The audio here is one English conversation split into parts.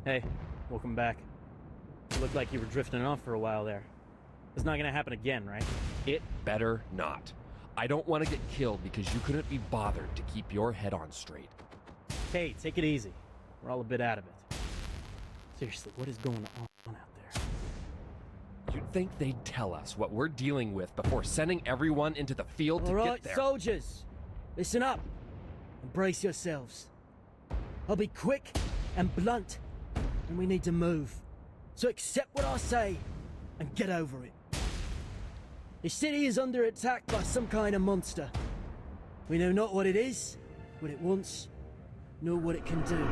Hey, welcome back. You looked like you were drifting off for a while there. It's not gonna happen again, right? It better not. I don't want to get killed because you couldn't be bothered to keep your head on straight. Hey, take it easy. We're all a bit out of it. Seriously, what is going on out there? You'd think they'd tell us what we're dealing with before sending everyone into the field to get there. All right, soldiers, listen up and brace yourselves. I'll be quick and blunt, and we need to move. So accept what I say and get over it. The city is under attack by some kind of monster. We know not what it is, what it wants, nor what it can do.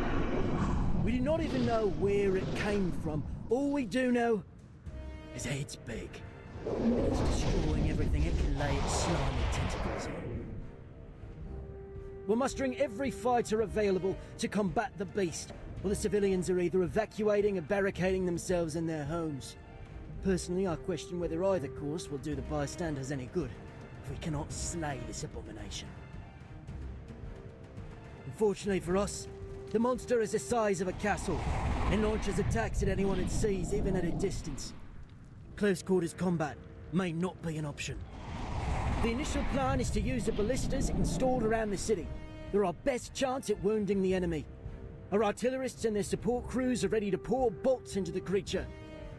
We do not even know where it came from. All we do know is that it's big, and it's destroying everything it can lay its slimy tentacles on. We're mustering every fighter available to combat the beast, while the civilians are either evacuating or barricading themselves in their homes. Personally, I question whether either course will do the bystanders any good if we cannot slay this abomination. Unfortunately for us, the monster is the size of a castle and launches attacks at anyone it sees, even at a distance. Close quarters combat may not be an option. The initial plan is to use the ballistas installed around the city. They're our best chance at wounding the enemy. Our artillerists and their support crews are ready to pour bolts into the creature,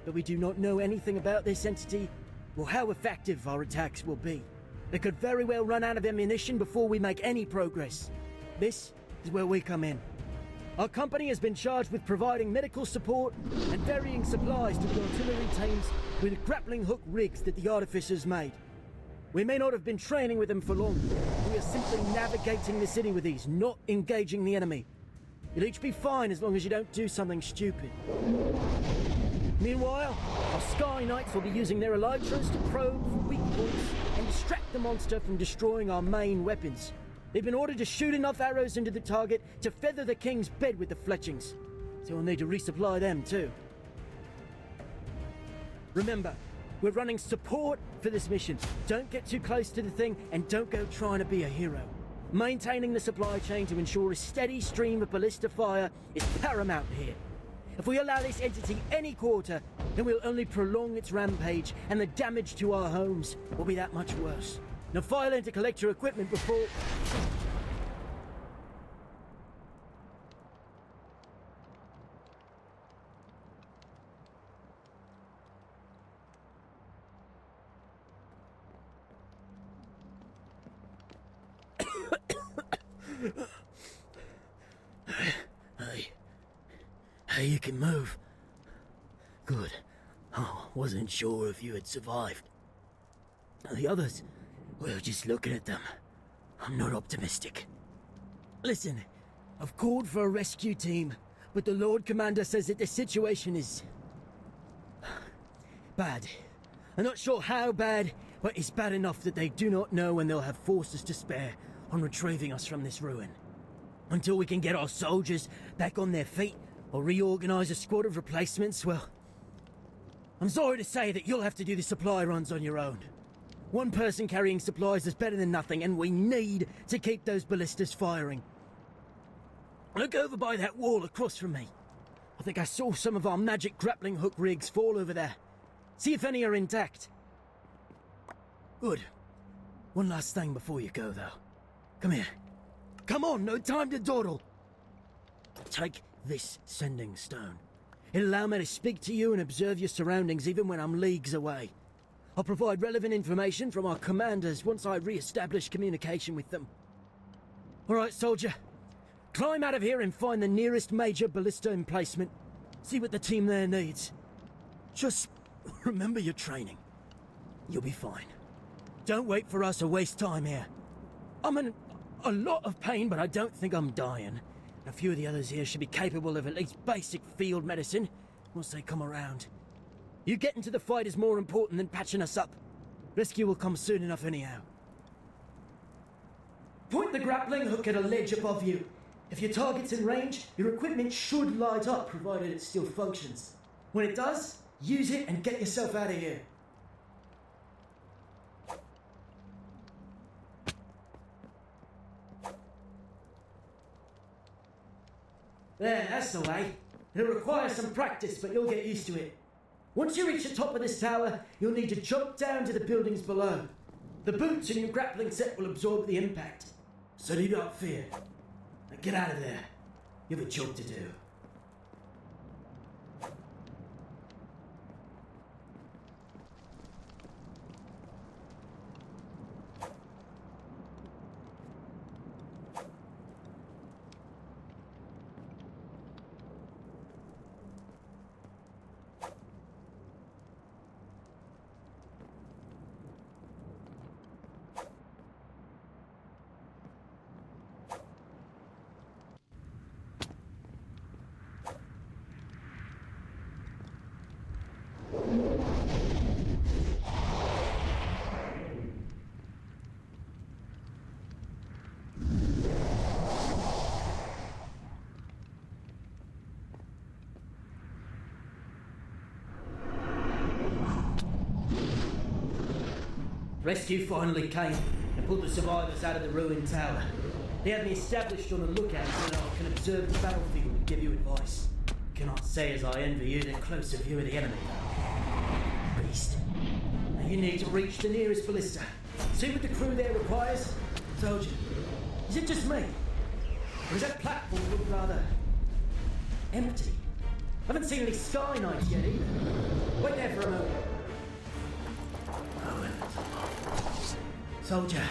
but we do not know anything about this entity or how effective our attacks will be. They could very well run out of ammunition before we make any progress. This is where we come in. Our company has been charged with providing medical support and varying supplies to the artillery teams with grappling hook rigs that the artificers made. We may not have been training with them for long. We are simply navigating the city with these, not engaging the enemy. You'll each be fine as long as you don't do something stupid. Meanwhile, our Sky Knights will be using their elytras to probe for weak points and distract the monster from destroying our main weapons. They've been ordered to shoot enough arrows into the target to feather the king's bed with the fletchings, so we'll need to resupply them too. Remember, we're running support for this mission. Don't get too close to the thing and don't go trying to be a hero. Maintaining the supply chain to ensure a steady stream of ballista fire is paramount here. If we allow this entity any quarter, then we'll only prolong its rampage, and the damage to our homes will be that much worse. Now file in to collect your equipment before... Hey, you can move. Good. Oh, wasn't sure if you had survived. The others, well, just looking at them, I'm not optimistic. Listen, I've called for a rescue team, but the Lord Commander says that the situation is... bad. I'm not sure how bad, but it's bad enough that they do not know when they'll have forces to spare on retrieving us from this ruin. Until we can get our soldiers back on their feet or reorganize a squad of replacements, well, I'm sorry to say that you'll have to do the supply runs on your own. One person carrying supplies is better than nothing, and we need to keep those ballistas firing. Look over by that wall across from me. I think I saw some of our magic grappling hook rigs fall over there. See if any are intact. Good. One last thing before you go, though. Come here. Come on, no time to dawdle. Take this sending stone. It'll allow me to speak to you and observe your surroundings even when I'm leagues away. I'll provide relevant information from our commanders once I re-establish communication with them. All right, soldier. Climb out of here and find the nearest major ballista emplacement. See what the team there needs. Just remember your training. You'll be fine. Don't wait for us or waste time here. I'm in a lot of pain, but I don't think I'm dying. A few of the others here should be capable of at least basic field medicine once they come around. You getting to the fight is more important than patching us up. Rescue will come soon enough anyhow. Point the grappling hook at a ledge above you. If your target's in range, your equipment should light up, provided it still functions. When it does, use it and get yourself out of here. There, that's the way. It'll require some practice, but you'll get used to it. Once you reach the top of this tower, you'll need to jump down to the buildings below. The boots in your grappling set will absorb the impact, so do not fear. Now get out of there. You have a job to do. Rescue finally came and pulled the survivors out of the ruined tower. They had me established on a lookout so that I can observe the battlefield and give you advice. Cannot say as I envy you the closer view of the enemy. Beast. Now you need to reach the nearest ballista. See what the crew there requires? Soldier, is it just me? Or does that platform look rather empty? I haven't seen any sky knights yet either. Wait there for a moment. Soldier,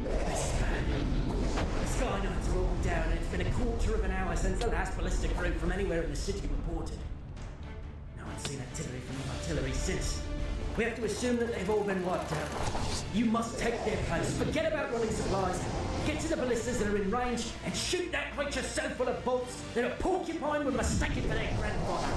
this is bad. The Sky Knights are all down and it's been a quarter of an hour since the last ballistic group from anywhere in the city reported. No one's seen activity from the artillery since. We have to assume that they've all been wiped out. You must take their place. Forget about running supplies. Get to the ballistas that are in range and shoot that creature so full of bolts that a porcupine would mistake it for their grandfather.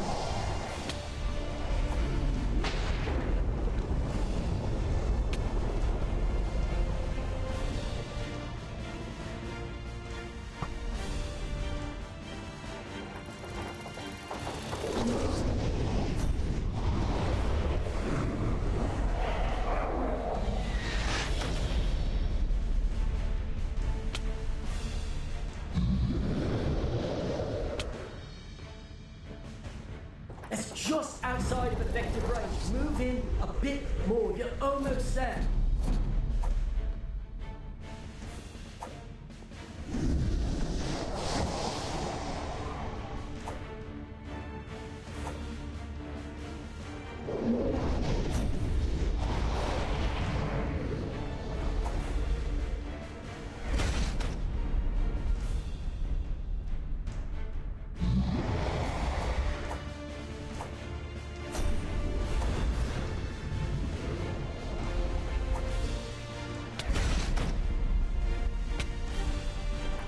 Just outside of effective range. Move in a bit more. You're almost there.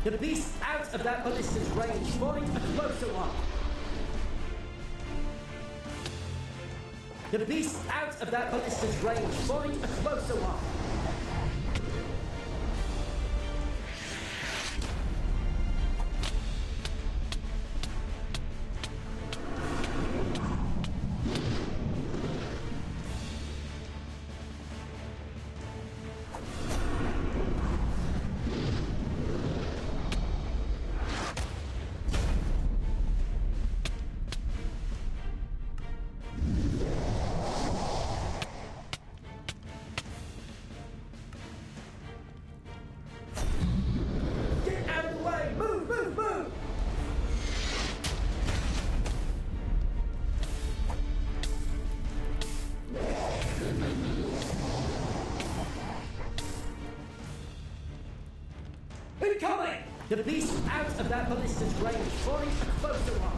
The beast out of that ballista's range. Find a closer one. The beast out of that ballista's range. Find a closer one. Incoming! The beast out of that ballista's range. Find a closer one.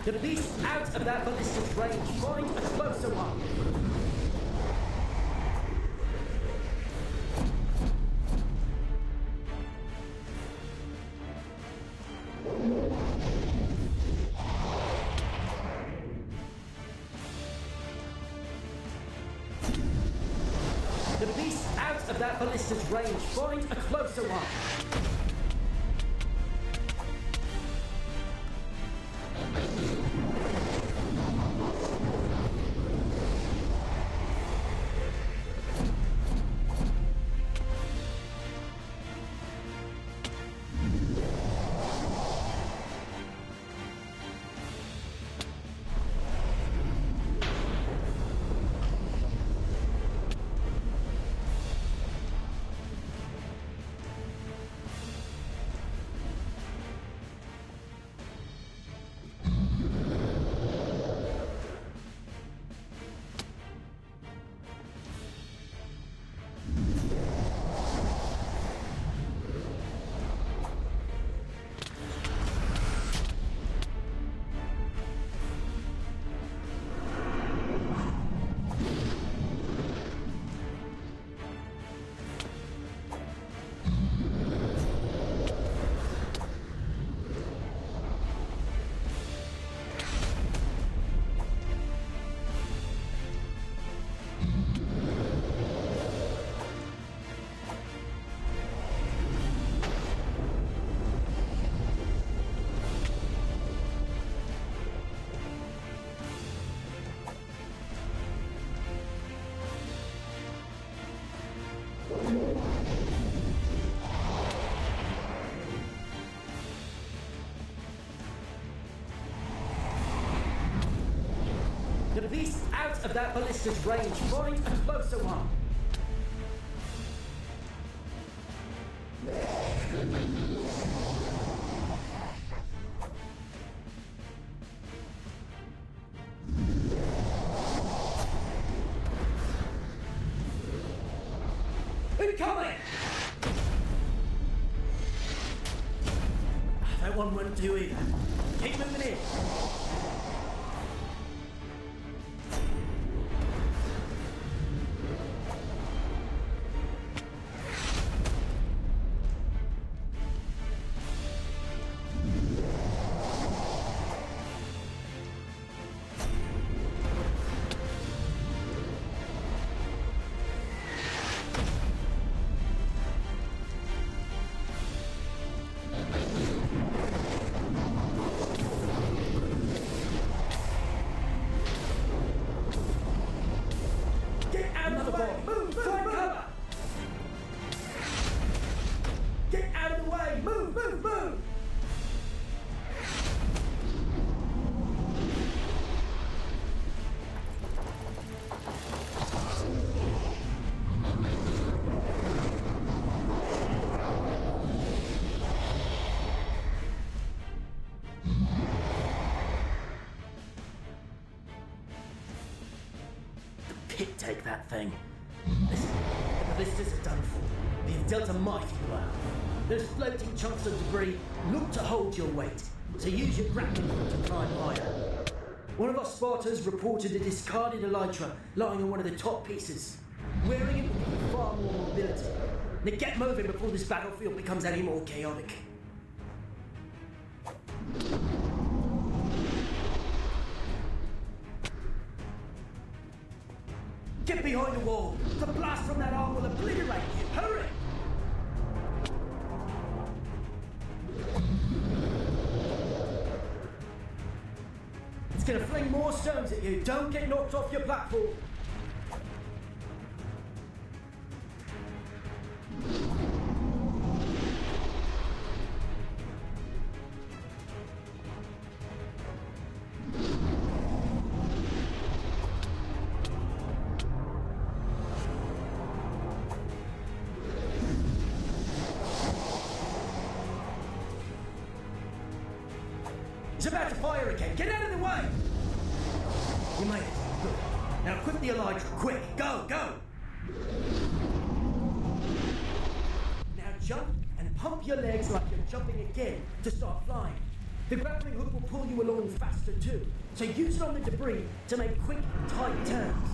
Get at least out of that ballista's range. Find a closer one. Get at least out of that ballista's range. Find a closer one. Get at least out of that ballista's range. Find a closer one. Incoming! That one wouldn't do either. Keep moving in. Take that thing. Listen, the ballistas are done for. We have dealt a mighty blow. Those floating chunks of debris look to hold your weight, so use your grappling hook to climb higher. One of our Spartans reported a discarded elytra lying on one of the top pieces. Wearing it will give you far more mobility. Now get moving before this battlefield becomes any more chaotic. Get behind the wall! The blast from that arm will obliterate you! Hurry! It's gonna fling more stones at you! Don't get knocked off your platform! It's about to fire again. Get out of the way! You made it. Good. Now equip the elytra. Quick. Go, go! Now jump and pump your legs like you're jumping again to start flying. The grappling hook will pull you along faster too, so use it on the debris to make quick, tight turns.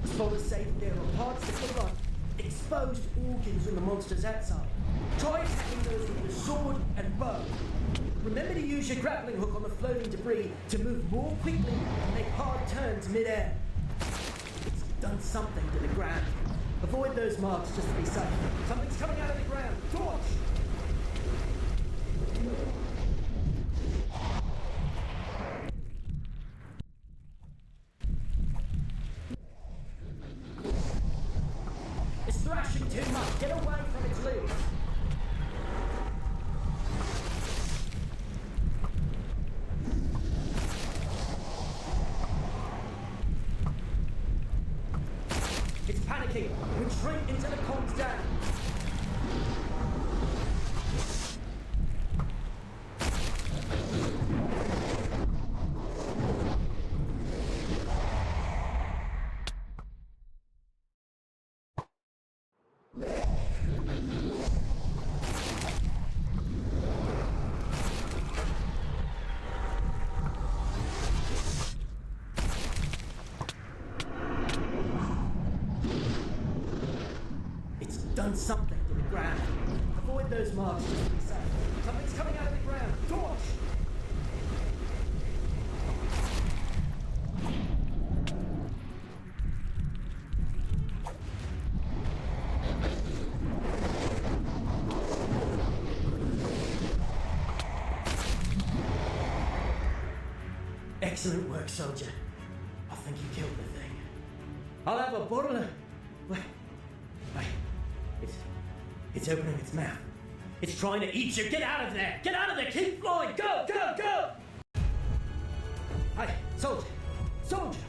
Scholars say that there are parts that look like exposed organs on the monsters outside. Try attacking those with your sword and bow. Remember to use your grappling hook on the floating debris to move more quickly and make hard turns mid-air. It's done something to the ground. Avoid those marks just to be safe. Something's coming out of the ground. Torch! It's thrashing too much. Get away from its leaves. It's panicking. Retreat into the comms down. Done something to the ground. Avoid those marks just to be safe. Something's coming out of the ground. Torch! Excellent work, soldier. I think you killed the thing. I'll have a bottle of... Wait. It's opening its mouth. It's trying to eat you. Get out of there! Get out of there! Keep flying! Go! Go! Go! Hey, soldier! Soldier!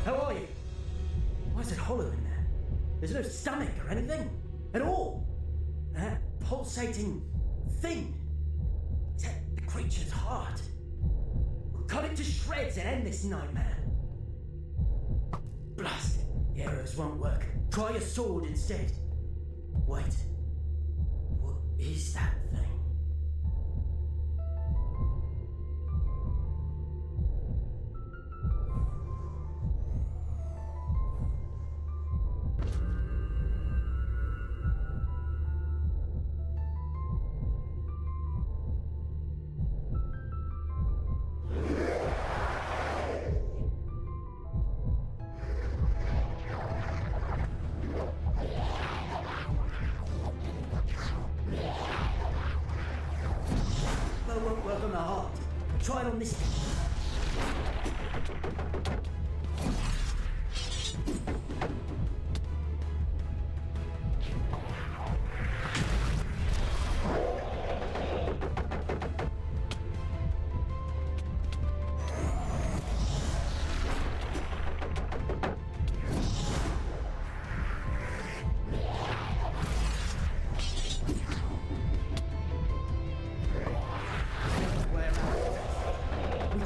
How are you? Why is it hollow in there? There's no stomach or anything. At all. That pulsating thing. Is that the creature's heart? We'll cut it to shreds and end this nightmare. Blast it. The arrows won't work. Try a sword instead. Wait. What is that thing? Won't work on the heart. Try it on this.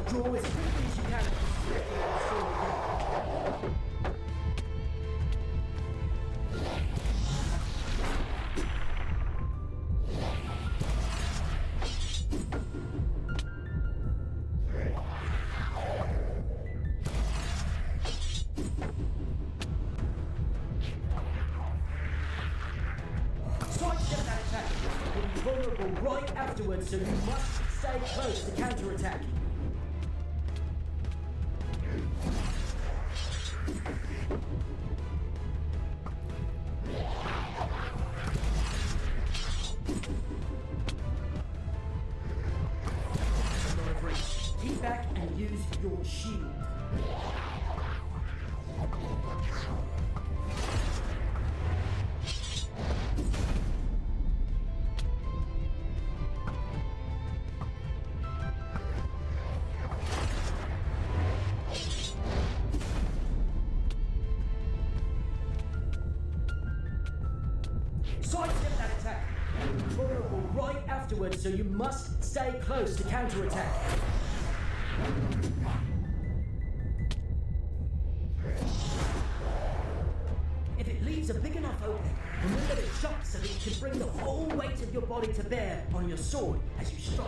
Draw as quickly as you can. Sidestep that attack. You'll be vulnerable right afterwards, so you must stay close to counterattack. Keep back and use your shield. Sidestep that attack. You're vulnerable right afterwards, so you must stay close to counterattack. If it leaves a big enough opening, remember to chop so that you can bring the whole weight of your body to bear on your sword as you strike.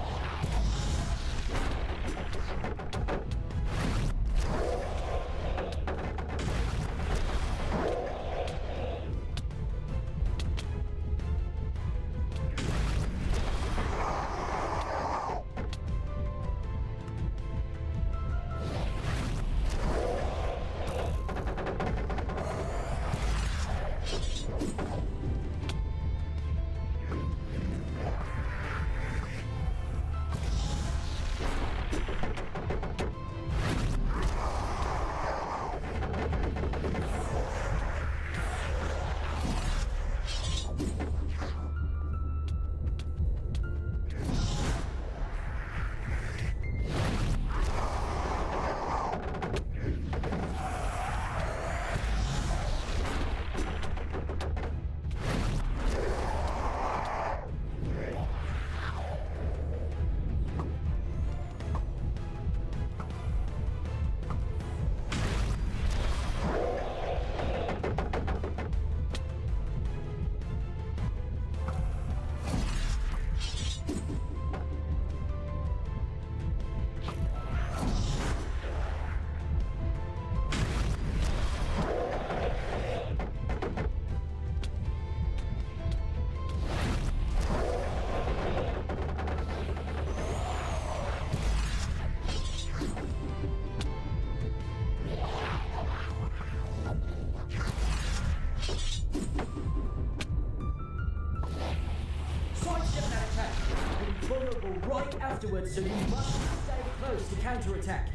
Right afterwards, so you must stay close to counterattack.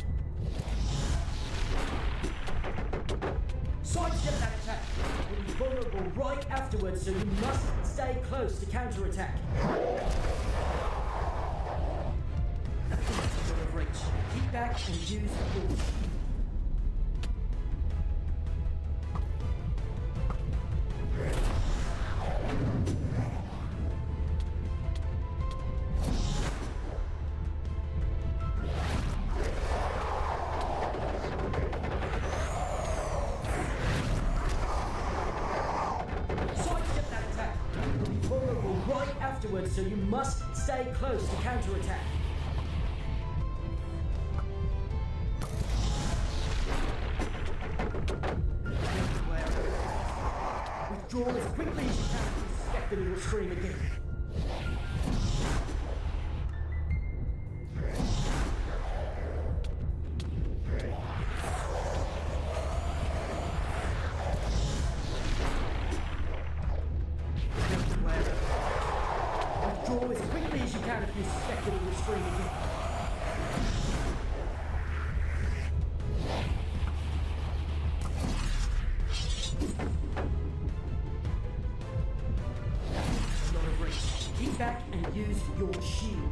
Sidestep that attack. You'll be vulnerable right afterwards, so you must stay close to counterattack. That's out of reach. Keep back and use your... So you must stay close to counterattack. Withdraw as quickly as you can if you suspect that it will scream again. Withdraw as quickly as you can if you suspect that it will scream again. A lot of reach. Keep back and use your shield.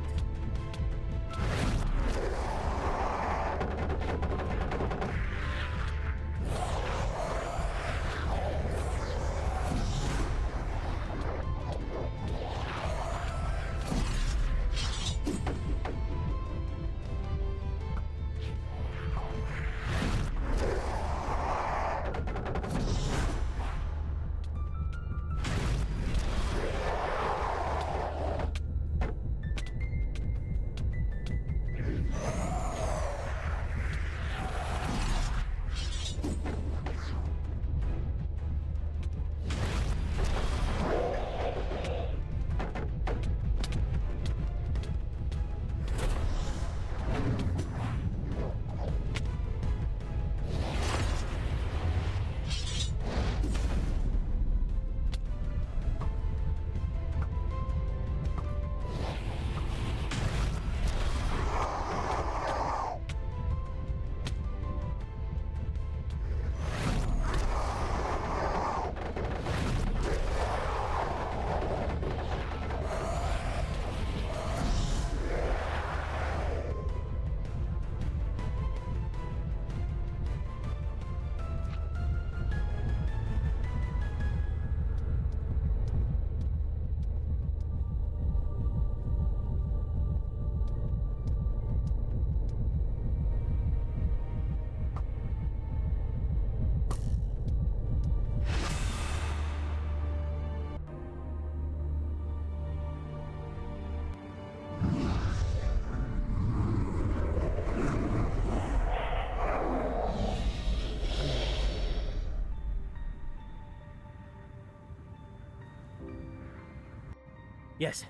Yes.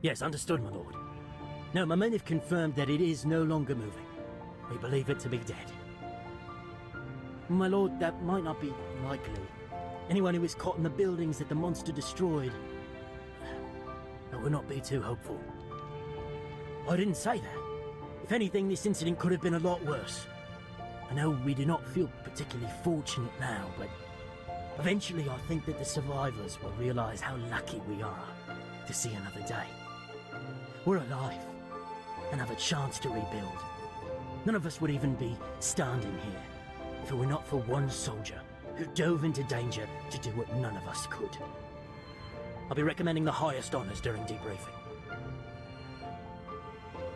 Yes, understood, my lord. No, my men have confirmed that it is no longer moving. We believe it to be dead. My lord, that might not be likely. Anyone who was caught in the buildings that the monster destroyed... I would not be too hopeful. I didn't say that. If anything, this incident could have been a lot worse. I know we do not feel particularly fortunate now, but eventually I think that the survivors will realize how lucky we are to see another day. We're alive and have a chance to rebuild. None of us would even be standing here if it were not for one soldier who dove into danger to do what none of us could. I'll be recommending the highest honors during debriefing.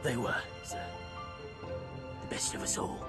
They were, sir, the best of us all.